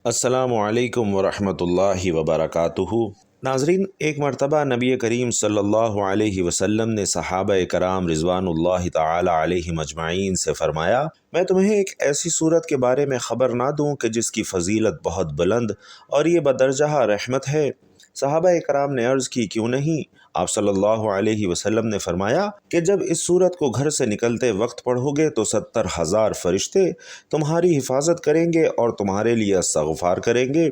السلام علیکم ورحمۃ اللہ وبرکاتہ۔ ناظرین، ایک مرتبہ نبی کریم صلی اللہ علیہ وسلم نے صحابہ کرام رضوان اللہ تعالی علیہم اجمعین سے فرمایا، میں تمہیں ایک ایسی صورت کے بارے میں خبر نہ دوں کہ جس کی فضیلت بہت بلند اور یہ بدرجہ رحمت ہے؟ صحابہ کرام نے عرض کی، کیوں نہیں؟ آپ صلی اللہ علیہ وسلم نے فرمایا کہ جب اس سورت کو گھر سے نکلتے وقت پڑھو گے تو 70,000 فرشتے تمہاری حفاظت کریں گے اور تمہارے لیے استغفار کریں گے۔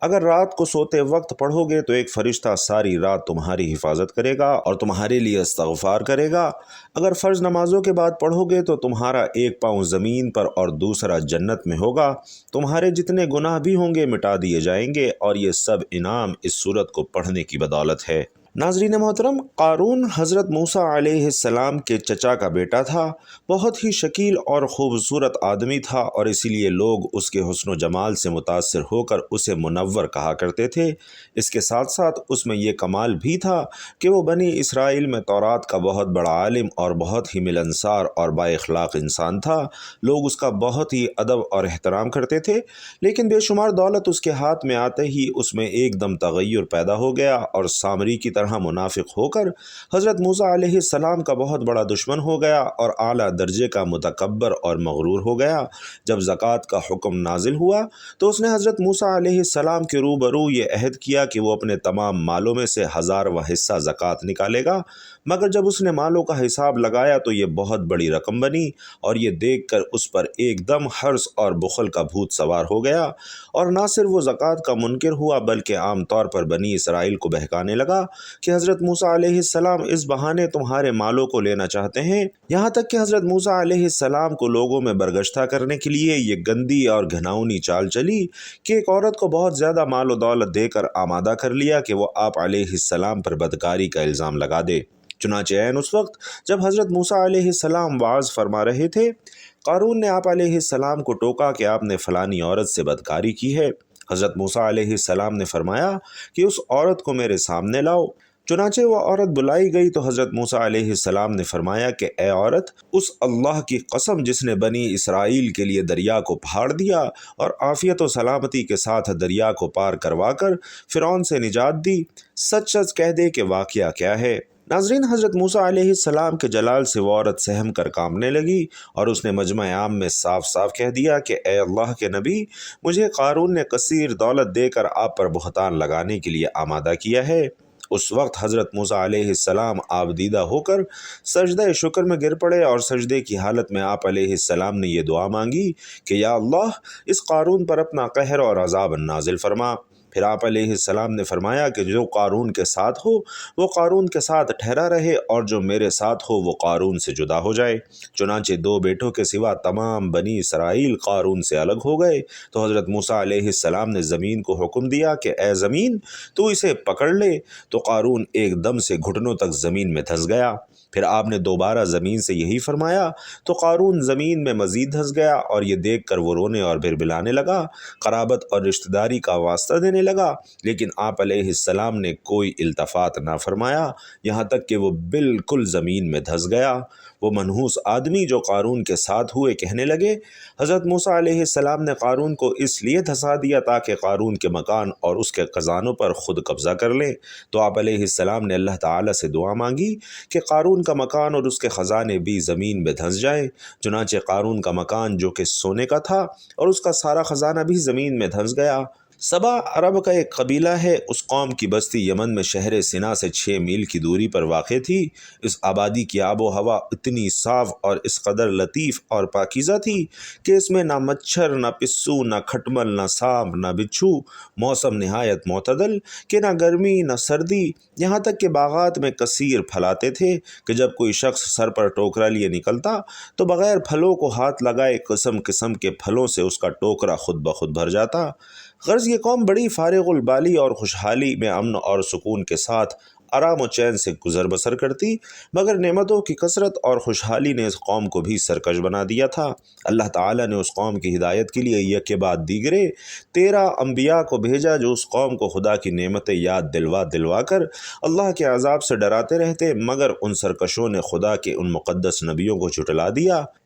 اگر رات کو سوتے وقت پڑھو گے تو ایک فرشتہ ساری رات تمہاری حفاظت کرے گا اور تمہارے لیے استغفار کرے گا۔ اگر فرض نمازوں کے بعد پڑھو گے تو تمہارا ایک پاؤں زمین پر اور دوسرا جنت میں ہوگا۔ تمہارے جتنے گناہ بھی ہوں گے مٹا دیے جائیں گے، اور یہ سب انعام اس سورت کو پڑھنے کی بدولت ہے۔ ناظرین محترم، قارون حضرت موسیٰ علیہ السلام کے چچا کا بیٹا تھا۔ بہت ہی شکیل اور خوبصورت آدمی تھا، اور اسی لیے لوگ اس کے حسن و جمال سے متاثر ہو کر اسے منور کہا کرتے تھے۔ اس کے ساتھ ساتھ اس میں یہ کمال بھی تھا کہ وہ بنی اسرائیل میں تورات کا بہت بڑا عالم اور بہت ہی ملنسار اور با اخلاق انسان تھا۔ لوگ اس کا بہت ہی ادب اور احترام کرتے تھے، لیکن بے شمار دولت اس کے ہاتھ میں آتے ہی اس میں ایک دم تغیر پیدا ہو گیا، اور سامری کی طرح منافق ہو کر حضرت موسیٰ علیہ السلام کا بہت بڑا دشمن ہو گیا اور اعلیٰ درجے کا متکبر اور مغرور ہو گیا۔ جب زکوٰۃ کا حکم نازل ہوا تو اس نے حضرت موسیٰ علیہ السلام کے روبرو یہ عہد کیا کہ وہ اپنے تمام مالوں میں سے 1000واں حصہ زکوٰۃ نکالے گا، مگر جب اس نے مالوں کا حساب لگایا تو یہ بہت بڑی رقم بنی، اور یہ دیکھ کر اس پر ایک دم حرص اور بخل کا بھوت سوار ہو گیا، اور نہ صرف وہ زکوٰۃ کا منکر ہوا بلکہ عام طور پر بنی اسرائیل کو بہکانے لگا کہ حضرت موسیٰ علیہ السلام اس بہانے تمہارے مالوں کو لینا چاہتے ہیں۔ یہاں تک کہ حضرت موسیٰ علیہ السلام کو لوگوں میں برگشتہ کرنے کے لیے یہ گندی اور گھناؤنی چال چلی کہ ایک عورت کو بہت زیادہ مال و دولت دے کر آمادہ کر لیا کہ وہ آپ علیہ السلام پر بدکاری کا الزام لگا دے۔ چنانچہ عین اس وقت جب حضرت موسیٰ علیہ السلام وعظ فرما رہے تھے، قارون نے آپ علیہ السلام کو ٹوکا کہ آپ نے فلانی عورت سے بدکاری کی ہے۔ حضرت موسیٰ علیہ السلام نے فرمایا کہ اس عورت کو میرے سامنے لاؤ۔ چنانچہ وہ عورت بلائی گئی تو حضرت موسیٰ علیہ السلام نے فرمایا کہ اے عورت، اس اللہ کی قسم جس نے بنی اسرائیل کے لیے دریا کو پھاڑ دیا اور عافیت و سلامتی کے ساتھ دریا کو پار کروا کر فرعون سے نجات دی، سچ سچ کہہ دے کہ واقعہ کیا ہے۔ ناظرین، حضرت موسیٰ علیہ السلام کے جلال سے وہ عورت سہم کر کانپنے لگی، اور اس نے مجمع عام میں صاف صاف کہہ دیا کہ اے اللہ کے نبی، مجھے قارون نے کثیر دولت دے کر آپ پر بہتان لگانے کے لیے آمادہ کیا ہے۔ اس وقت حضرت موسیٰ علیہ السلام آبدیدہ ہو کر سجدہ شکر میں گر پڑے، اور سجدے کی حالت میں آپ علیہ السلام نے یہ دعا مانگی کہ یا اللہ، اس قارون پر اپنا قہر اور عذاب نازل فرما۔ پھر آپ علیہ السلام نے فرمایا کہ جو قارون کے ساتھ ہو وہ قارون کے ساتھ ٹھہرا رہے، اور جو میرے ساتھ ہو وہ قارون سے جدا ہو جائے۔ چنانچہ 2 بیٹوں کے سوا تمام بنی اسرائیل قارون سے الگ ہو گئے۔ تو حضرت موسیٰ علیہ السلام نے زمین کو حکم دیا کہ اے زمین، تو اسے پکڑ لے۔ تو قارون ایک دم سے گھٹنوں تک زمین میں دھنس گیا۔ پھر آپ نے دوبارہ زمین سے یہی فرمایا تو قارون زمین میں مزید دھنس گیا، اور یہ دیکھ کر وہ رونے اور بھربلانے لگا، قرابت اور رشتہ داری کا واسطہ دینے لگا، لیکن آپ علیہ السلام نے کوئی التفات نہ فرمایا، یہاں تک کہ وہ بالکل زمین میں دھنس گیا۔ وہ منحوس آدمی جو قارون کے ساتھ ہوئے کہنے لگے، حضرت موسیٰ علیہ السلام نے قارون کو اس لیے دھسا دیا تاکہ قارون کے مکان اور اس کے خزانوں پر خود قبضہ کر لیں۔ تو آپ علیہ السلام نے اللہ تعالیٰ سے دعا مانگی کہ قارون کا مکان اور اس کے خزانے بھی زمین میں دھنس جائیں۔ چنانچہ قارون کا مکان جو کہ سونے کا تھا اور اس کا سارا خزانہ بھی زمین میں دھنس گیا۔ سبا عرب کا ایک قبیلہ ہے۔ اس قوم کی بستی یمن میں شہر سنا سے 6 میل کی دوری پر واقع تھی۔ اس آبادی کی آب و ہوا اتنی صاف اور اس قدر لطیف اور پاکیزہ تھی کہ اس میں نہ مچھر، نہ پسو، نہ کھٹمل، نہ سانپ، نہ بچھو۔ موسم نہایت معتدل کہ نہ گرمی نہ سردی، یہاں تک کہ باغات میں کثیر پھل آتے تھے کہ جب کوئی شخص سر پر ٹوکرا لیے نکلتا تو بغیر پھلوں کو ہاتھ لگائے قسم قسم کے پھلوں سے اس کا ٹوکرا خود بخود بھر جاتا۔ غرض یہ قوم بڑی فارغ البالی اور خوشحالی میں امن اور سکون کے ساتھ آرام و چین سے گزر بسر کرتی، مگر نعمتوں کی کثرت اور خوشحالی نے اس قوم کو بھی سرکش بنا دیا تھا۔ اللہ تعالیٰ نے اس قوم کی ہدایت کے لیے یک کے بعد دیگرے 13 انبیاء کو بھیجا جو اس قوم کو خدا کی نعمتیں یاد دلوا کر اللہ کے عذاب سے ڈراتے رہتے، مگر ان سرکشوں نے خدا کے ان مقدس نبیوں کو جھٹلا دیا۔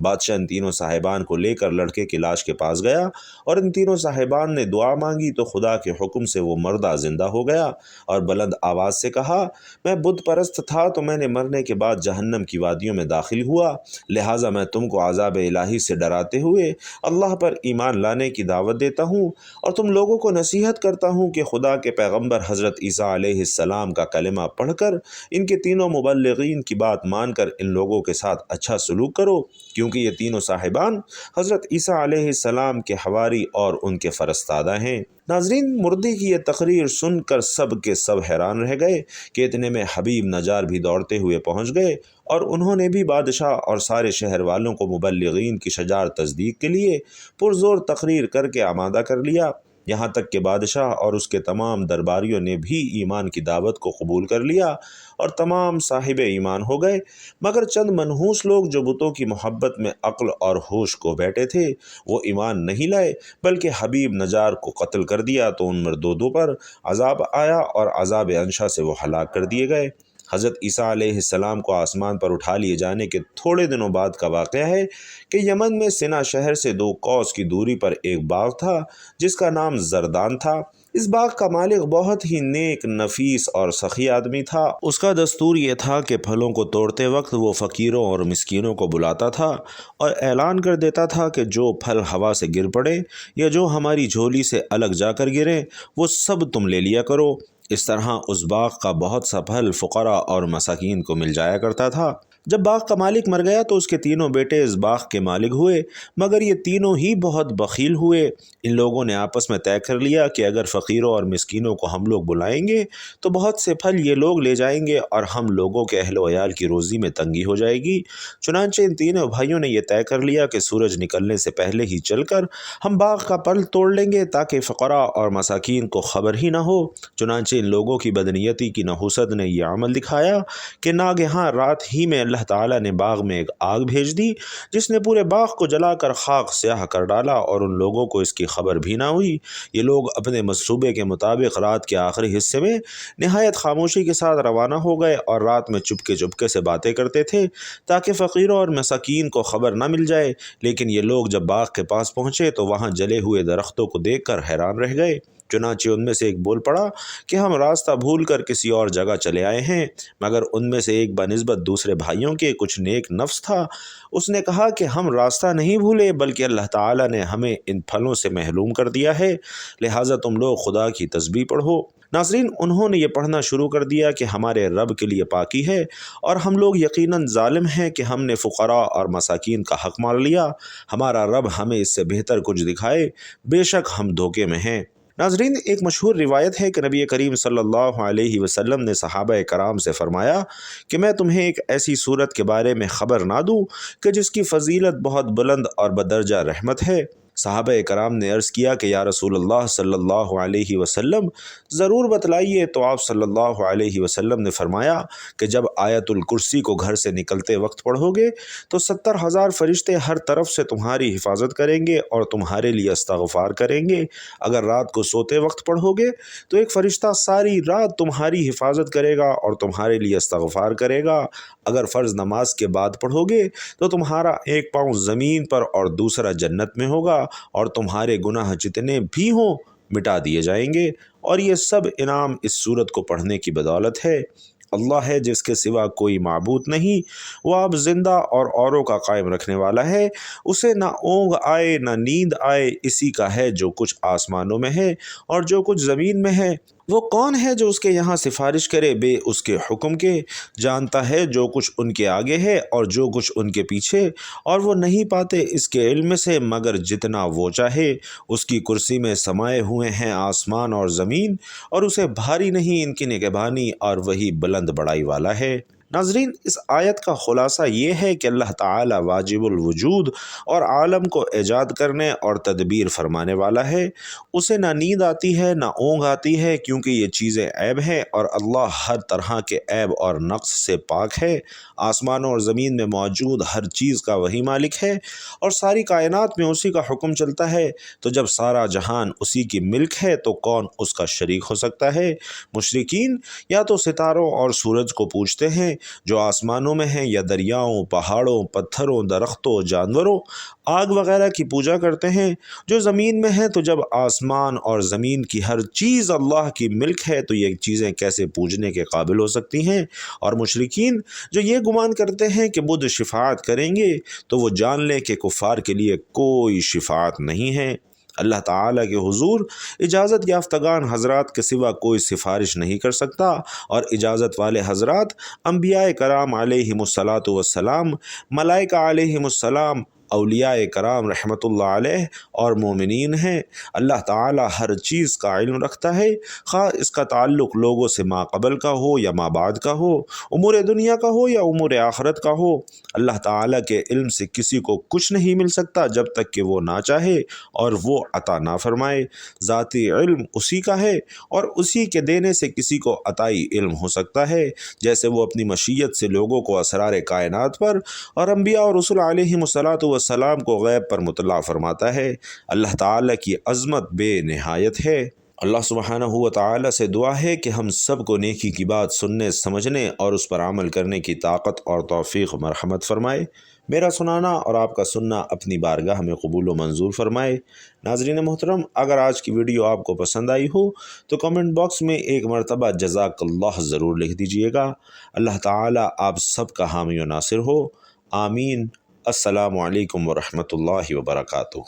بادشاہ ان تینوں صاحبان کو لے کر لڑکے کی لاش کے پاس گیا اور ان تینوں صاحبان نے دعا مانگی تو خدا کے حکم سے وہ مردہ زندہ ہو گیا اور بلند آواز سے کہا، میں بت پرست تھا تو میں نے مرنے کے بعد جہنم کی وادیوں میں داخل ہوا، لہٰذا میں تم کو عذاب الہی سے ڈراتے ہوئے اللہ پر ایمان لانے کی دعوت دیتا ہوں اور تم لوگوں کو نصیحت کرتا ہوں کہ خدا کے پیغمبر حضرت عیسیٰ علیہ السلام کا کلمہ پڑھ کر ان کے تینوں مبلغین کی بات مان کر ان لوگوں کے ساتھ اچھا سلوک کرو، کیونکہ یہ تینوں صاحبان حضرت عیسیٰ علیہ السلام کے حواری اور ان کے فرستادہ ہیں۔ ناظرین، مردے کی یہ تقریر سن کر سب کے سب حیران رہ گئے کہ اتنے میں حبیب نجار بھی دوڑتے ہوئے پہنچ گئے اور انہوں نے بھی بادشاہ اور سارے شہر والوں کو مبلغین کی شجاع تصدیق کے لیے پرزور تقریر کر کے آمادہ کر لیا، یہاں تک کہ بادشاہ اور اس کے تمام درباریوں نے بھی ایمان کی دعوت کو قبول کر لیا اور تمام صاحب ایمان ہو گئے، مگر چند منحوس لوگ جو بتوں کی محبت میں عقل اور ہوش کو بیٹھے تھے وہ ایمان نہیں لائے بلکہ حبیب نجار کو قتل کر دیا تو ان مردودوں پر عذاب آیا اور عذاب انشا سے وہ ہلاک کر دیے گئے۔ حضرت عیسیٰ علیہ السلام کو آسمان پر اٹھا لیے جانے کے تھوڑے دنوں بعد کا واقعہ ہے کہ یمن میں سنا شہر سے 2 کوس کی دوری پر ایک باغ تھا جس کا نام زردان تھا۔ اس باغ کا مالک بہت ہی نیک، نفیس اور سخی آدمی تھا۔ اس کا دستور یہ تھا کہ پھلوں کو توڑتے وقت وہ فقیروں اور مسکینوں کو بلاتا تھا اور اعلان کر دیتا تھا کہ جو پھل ہوا سے گر پڑے یا جو ہماری جھولی سے الگ جا کر گرے وہ سب تم لے لیا کرو۔ اس طرح اس باغ کا بہت سا پھل فقراء اور مساکین کو مل جایا کرتا تھا۔ جب باغ کا مالک مر گیا تو اس کے تینوں بیٹے اس باغ کے مالک ہوئے، مگر یہ تینوں ہی بہت بخیل ہوئے۔ ان لوگوں نے آپس میں طے کر لیا کہ اگر فقیروں اور مسکینوں کو ہم لوگ بلائیں گے تو بہت سے پھل یہ لوگ لے جائیں گے اور ہم لوگوں کے اہل و عیال کی روزی میں تنگی ہو جائے گی۔ چنانچہ ان تینوں بھائیوں نے یہ طے کر لیا کہ سورج نکلنے سے پہلے ہی چل کر ہم باغ کا پھل توڑ لیں گے تاکہ فقراء اور مساکین کو خبر ہی نہ ہو۔ چنانچہ ان لوگوں کی بدنیتی کی نحوست نے یہ عمل دکھایا کہ ناگہاں رات ہی میں اللہ تعالیٰ نے باغ میں ایک آگ بھیج دی جس نے پورے باغ کو جلا کر خاک سیاہ کر ڈالا اور ان لوگوں کو اس کی خبر بھی نہ ہوئی۔ یہ لوگ اپنے منصوبے کے مطابق رات کے آخری حصے میں نہایت خاموشی کے ساتھ روانہ ہو گئے اور رات میں چپکے چپکے سے باتیں کرتے تھے تاکہ فقیروں اور مساکین کو خبر نہ مل جائے، لیکن یہ لوگ جب باغ کے پاس پہنچے تو وہاں جلے ہوئے درختوں کو دیکھ کر حیران رہ گئے۔ چنانچہ ان میں سے ایک بول پڑا کہ ہم راستہ بھول کر کسی اور جگہ چلے آئے ہیں، مگر ان میں سے ایک بنسبت دوسرے بھائیوں کے کچھ نیک نفس تھا۔ اس نے کہا کہ ہم راستہ نہیں بھولے بلکہ اللہ تعالیٰ نے ہمیں ان پھلوں سے محروم کر دیا ہے، لہٰذا تم لوگ خدا کی تسبیح پڑھو۔ ناظرین، انہوں نے یہ پڑھنا شروع کر دیا کہ ہمارے رب کے لیے پاکی ہے اور ہم لوگ یقیناً ظالم ہیں کہ ہم نے فقراء اور مساکین کا حق مار لیا، ہمارا رب ہمیں اس سے بہتر کچھ دکھائے، بے شک ہم دھوکے میں ہیں۔ ناظرین، ایک مشہور روایت ہے کہ نبی کریم صلی اللہ علیہ وسلم نے صحابہ کرام سے فرمایا کہ میں تمہیں ایک ایسی صورت کے بارے میں خبر نہ دوں کہ جس کی فضیلت بہت بلند اور بدرجہ رحمت ہے۔ صحابہ کرام نے عرض کیا کہ یا رسول اللہ صلی اللہ علیہ وسلم ضرور بتلائیے، تو آپ صلی اللہ علیہ وسلم نے فرمایا کہ جب آیت الکرسی کو گھر سے نکلتے وقت پڑھو گے تو 70,000 فرشتے ہر طرف سے تمہاری حفاظت کریں گے اور تمہارے لیے استغفار کریں گے۔ اگر رات کو سوتے وقت پڑھو گے تو ایک فرشتہ ساری رات تمہاری حفاظت کرے گا اور تمہارے لیے استغفار کرے گا۔ اگر فرض نماز کے بعد پڑھو گے تو تمہارا ایک پاؤں زمین پر اور دوسرا جنت میں ہوگا اور تمہارے گناہ جتنے بھی ہوں مٹا دیے جائیں گے، اور یہ سب انعام اس سورت کو پڑھنے کی بدولت ہے۔ اللہ ہے جس کے سوا کوئی معبود نہیں، وہ آپ زندہ اور اوروں کا قائم رکھنے والا ہے، اسے نہ اونگ آئے نہ نیند آئے، اسی کا ہے جو کچھ آسمانوں میں ہے اور جو کچھ زمین میں ہے۔ وہ کون ہے جو اس کے یہاں سفارش کرے بے اس کے حکم کے؟ جانتا ہے جو کچھ ان کے آگے ہے اور جو کچھ ان کے پیچھے، اور وہ نہیں پاتے اس کے علم سے مگر جتنا وہ چاہے۔ اس کی کرسی میں سمائے ہوئے ہیں آسمان اور زمین، اور اسے بھاری نہیں ان کی نگہبانی، اور وہی بلند بڑائی والا ہے۔ ناظرین، اس آیت کا خلاصہ یہ ہے کہ اللہ تعالی واجب الوجود اور عالم کو ایجاد کرنے اور تدبیر فرمانے والا ہے۔ اسے نہ نیند آتی ہے نہ اونگ آتی ہے، کیونکہ یہ چیزیں عیب ہیں اور اللہ ہر طرح کے عیب اور نقص سے پاک ہے۔ آسمانوں اور زمین میں موجود ہر چیز کا وہی مالک ہے اور ساری کائنات میں اسی کا حکم چلتا ہے۔ تو جب سارا جہان اسی کی ملک ہے تو کون اس کا شریک ہو سکتا ہے؟ مشرکین یا تو ستاروں اور سورج کو پوجتے ہیں جو آسمانوں میں ہیں یا دریاؤں، پہاڑوں، پتھروں، درختوں، جانوروں، آگ وغیرہ کی پوجا کرتے ہیں جو زمین میں ہیں، تو جب آسمان اور زمین کی ہر چیز اللہ کی ملک ہے تو یہ چیزیں کیسے پوجنے کے قابل ہو سکتی ہیں؟ اور مشرکین جو یہ گمان کرتے ہیں کہ بدھ شفاعت کریں گے تو وہ جان لیں کہ کفار کے لیے کوئی شفاعت نہیں ہے۔ اللہ تعالیٰ کے حضور اجازت یافتگان حضرات کے سوا کوئی سفارش نہیں کر سکتا، اور اجازت والے حضرات انبیاء کرام علیہم الصلاۃ والسلام، ملائکہ علیہم السلام، اولیاء کرام رحمۃ اللہ علیہ اور مومنین ہیں۔ اللہ تعالیٰ ہر چیز کا علم رکھتا ہے، خواہ اس کا تعلق لوگوں سے ما قبل کا ہو یا ما بعد کا ہو، امور دنیا کا ہو یا امور آخرت کا ہو۔ اللہ تعالیٰ کے علم سے کسی کو کچھ نہیں مل سکتا جب تک کہ وہ نہ چاہے اور وہ عطا نہ فرمائے۔ ذاتی علم اسی کا ہے، اور اسی کے دینے سے کسی کو عطائی علم ہو سکتا ہے، جیسے وہ اپنی مشیت سے لوگوں کو اسرار کائنات پر اور انبیاء اور رسول علیہم الصلاۃ والسلام کو غیب پر مطلع فرماتا ہے۔ اللہ تعالیٰ کی عظمت بے نہایت ہے۔ اللہ سبحانہ و تعالیٰ سے دعا ہے کہ ہم سب کو نیکی کی بات سننے، سمجھنے اور اس پر عمل کرنے کی طاقت اور توفیق مرحمت فرمائے۔ میرا سنانا اور آپ کا سننا اپنی بارگاہ میں قبول و منظور فرمائے۔ ناظرین محترم، اگر آج کی ویڈیو آپ کو پسند آئی ہو تو کمنٹ باکس میں ایک مرتبہ جزاک اللہ ضرور لکھ دیجئے گا۔ اللہ تعالیٰ آپ سب کا حامی و ناصر ہو، آمین۔ السلام علیکم ورحمۃ اللہ وبرکاتہ۔